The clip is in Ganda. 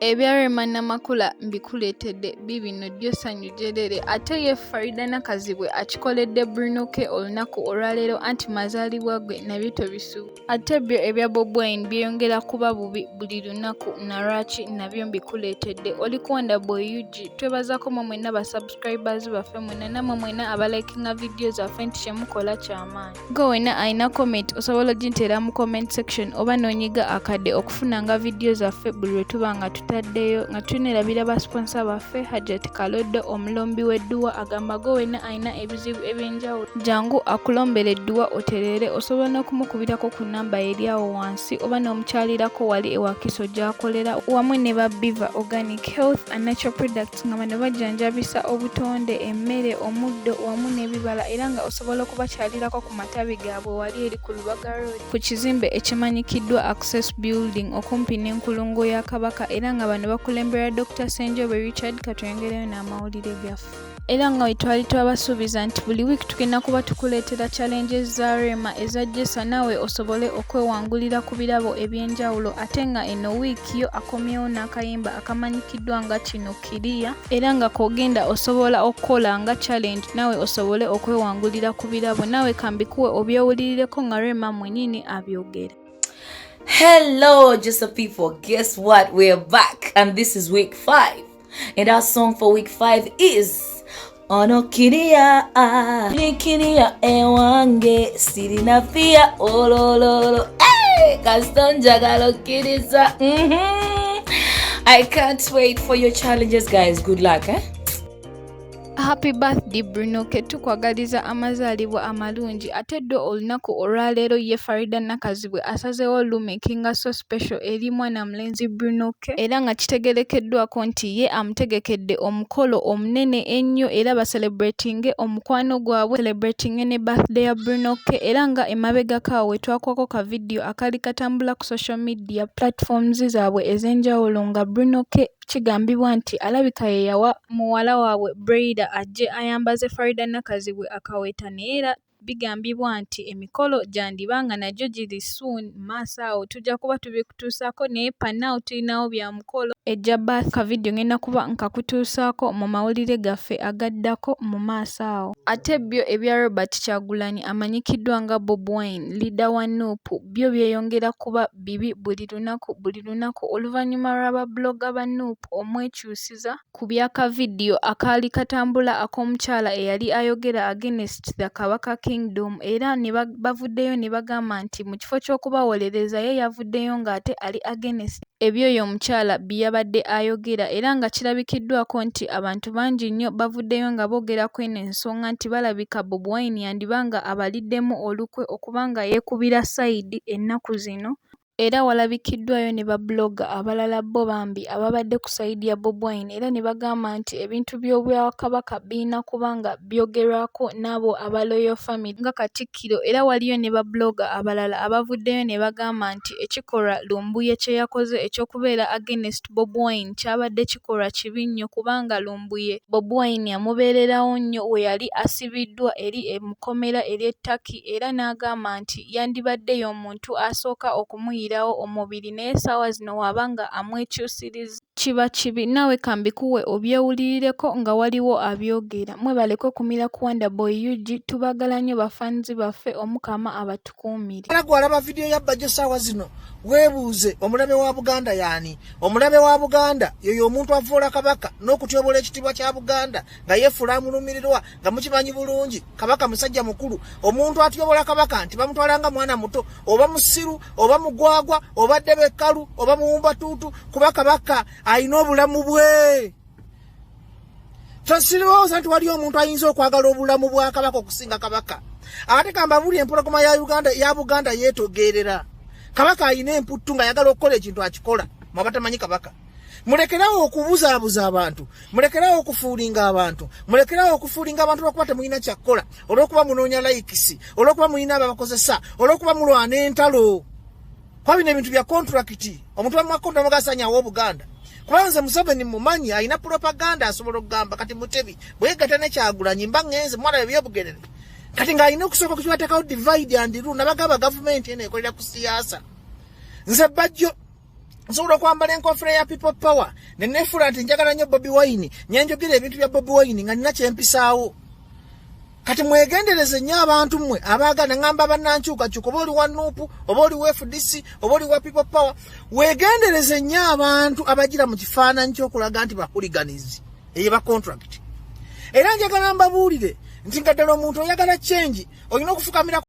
Ebyarema namakula mbikuleetedde bibino ddyo ssanyu gyereere ate ye Faridah Nakazibwe Akoledde Bruno ke olunaku olwaleero anti mazaalibwa ge nabyo tobisu ate byo ebya Bobi Wine byeyongera kuba bubi buli lunaku nalwaki nabyo mbikuleetedde olikonda boy UG twebazaako mwe mwenna basubscribers baffe mwenna nammwe mwenna abalikinga vidiyo zaffe nti kyemukola kyamaanyi go wenna alina comment osobola oginteera mu comment section oba n'onyiga akadde okufunanga vidiyo zaffe buli lwe tuba nga taddeyo nga tunerabira ba sponsor baffe Hajat Kaloddo omulombi w'edduwa agamba go wenna alina ebizibu ebyenjawulo jangu akulombera edduwa oterere osobola n'okumukubirako ku namba eri awo wansi oba n'omukyalirako wali ewakiso gy'akolera wamu ne ba Biva Organic Health and Natural Products nga bano bajjanjabisa obutonde emmere omuddo wamu n'ebibala era nga osobola okubakyalirako ku matabi gaabwe wali eri ku Lubaga Road ku kizimbe ekimanyikiddwa Access Building okumpi n'enkulungo ya Kabaka era nga bano bakulembera Dr. Senjobe Richard katwengereyo n'amawulire gaffe era nga twali twabasuubiza nti buli wiiki tugenda kuba tukuleetera challenges za Rema ezajjesa nawe osobole okwewangulira ku birabo ebyenjawulo ate nga eno wiiki yo akomyewo n'akayimba akamanyikiddwa nga kino kiriya era nga kogenda osobola okukola nga challenge nawe osobole okwewangulira ku birabo nawe kambikuwe obyewulirireko nga Rema mwenyini abyogera. Hello, just people. Guess what? We're back, and this is week 5. And our song for week 5 is Ono Kiria Kiria Ewange Sirina Fia Olololo. Hey, Kastonja Galo Kirisa. I can't wait for your challenges, guys. Good luck, eh? Happy birthday Bruno ke tukwagaliza amazaalibwa amalungi ate ddyo olunaku olwaleero ye Faridah Nakazibwe asazeewo lumakinga so special eri mwana mulenzi Bruno ke era nga kitegerekeddwako nti ye amutegekedde omukolo omunene ennyo era baselebratinge omukwano gwabwe celebrating ne birthday ya Bruno ke era nga emabega kaawe twakwako ka video akali katambula ku social media platforms zaabwe ez'enjawulo nga Bruno ke kigambibwa nti alabika ye yawa muwala waabwe Breda ajje ayambaze Faridah Nakazibwe akaweta naye era bigambibwa nti emikolo gyandibanga najjo giri soon maaso awo tujja kuba tubikutuusaako naye panaawo tulinawo bya mukolo ejja birth ka video ngenda kuba nkakutuusaako mu mawulire gaffe agaddako mu maaso awo ate byo ebya Robert Kyagulanyi amanyikiddwa nga Bobi Wine leader wa Nuupu byo byeyongera kuba bibi buli lunaku oluvannyuma lw'ababloga ba Nuupu omwekyusiza ku byaka video akaali katambula ak'omukyala eyali ayogera against the Kabaka Kingdom era ne bavuddeyo ne bagamba nti mu kifo ky'okubawolereza ye yavuddeyo ng'ate ali against ebyo oyo omukyala byabadde ayogera era nga kirabikiddwako nti abantu bangi nnyo bavuddeyo nga boogera ku eno ensonga nti balabika Bobi Wine yandibanga abaliddemu olukwe okubanga yeekubira sayidi ennaku zino era walabikiddwayo ne babloga abalala bo bambi ababadde ku sayidi ya Bobi Wine era ne bagamba nti ebintu by'obwakabaka birina kubanga byogerwako n'abo aba Royal Family nga Katikkiro era waliyo ne babloga abalala abavuddeyo ne bagamba nti ekikolwa Lumbuye kye yakoze eky'okubeera against Bobi Wine kyabadde kikolwa kibi nnyo kubanga Lumbuye Bobi Wine yamubeererawo nnyo we yali asibiddwa eri emukomera ery'ettaki era n'agamba nti yandibaddeyo omuntu asooka okumuyiirawo omubiri naye saawa zino wabanga amwekyusiriza kiba kibi nawe kambikuwe obyewulirireko nga waliwo abyogera mwebaleko kumira kuwanda boy UG tubagala nnyo bafanzi baffe omukama abatukuumire era gwalaba video ya bajjo saawa zino weebuuze omulabe wa Buganda yani omulabe wa Buganda yoyo omuntu avuula Kabaka n'okutyobola ekitibwa kya Buganda nga yeefula amulumirirwa nga mukimanyi bulungi Kabaka musajja mukulu omuntu atyobola Kabaka nti bamutwalanga mwana muto oba musiru oba mugwagwa oba ddebekkalu oba muwumbatuutu kuba Kabaka ayina obulamu bwe tosirowooza nti wali omuntu ayinza okwagala obulamu bwa Kabaka okusinga Kabaka ate kamba buli empologoma ya Buganda yeetogerera Kabaka ayina emputtu nga yagala okukola ekintu akikola mwabatamanyi Kabaka mulekerawo okubuzaabuza abantu mulekerawo okufuulinga abantu mulekerawo okufuulinga abantu lw'okuba temulina kyakkola olw'okuba munoonya laikisi olw'okuba mulina ababakozesa olw'okuba mulwana entalo kwa bino ebintu bya kontrakiti omuntu bamwakonta mugasanyawo Buganda kuba nze Museveni mumanyi alina propaganda asobola okugamba kati Mutebi bwegatta ne Kyagulanyi mba ngenze mwana ebyobugerere kati ng'alina okusooka okukibateekawo divide and rule nabagamba gavumenti eno ekolera ku siyaasa nze bajjo nsobola kwambala enkofira ya people power ne nefula nti njagala nnyo Bobi Wine nyenjogera ebintu bya Bobi Wine nga nina kyempisaawo. Kati mwegendereze nnyo abantu mmwe abaagala ngamba bannankyuka kyuka oba oli wa Nuupu oba oli wa FDC oba oli wa people power, wegendereze nnyo abantu abagira mu kifaananyi ky'okulaga nti bahuliganizi eyo ba contract. Era njagala mbabuulire nti nga ddala omuntu oyagala change olina okufukamira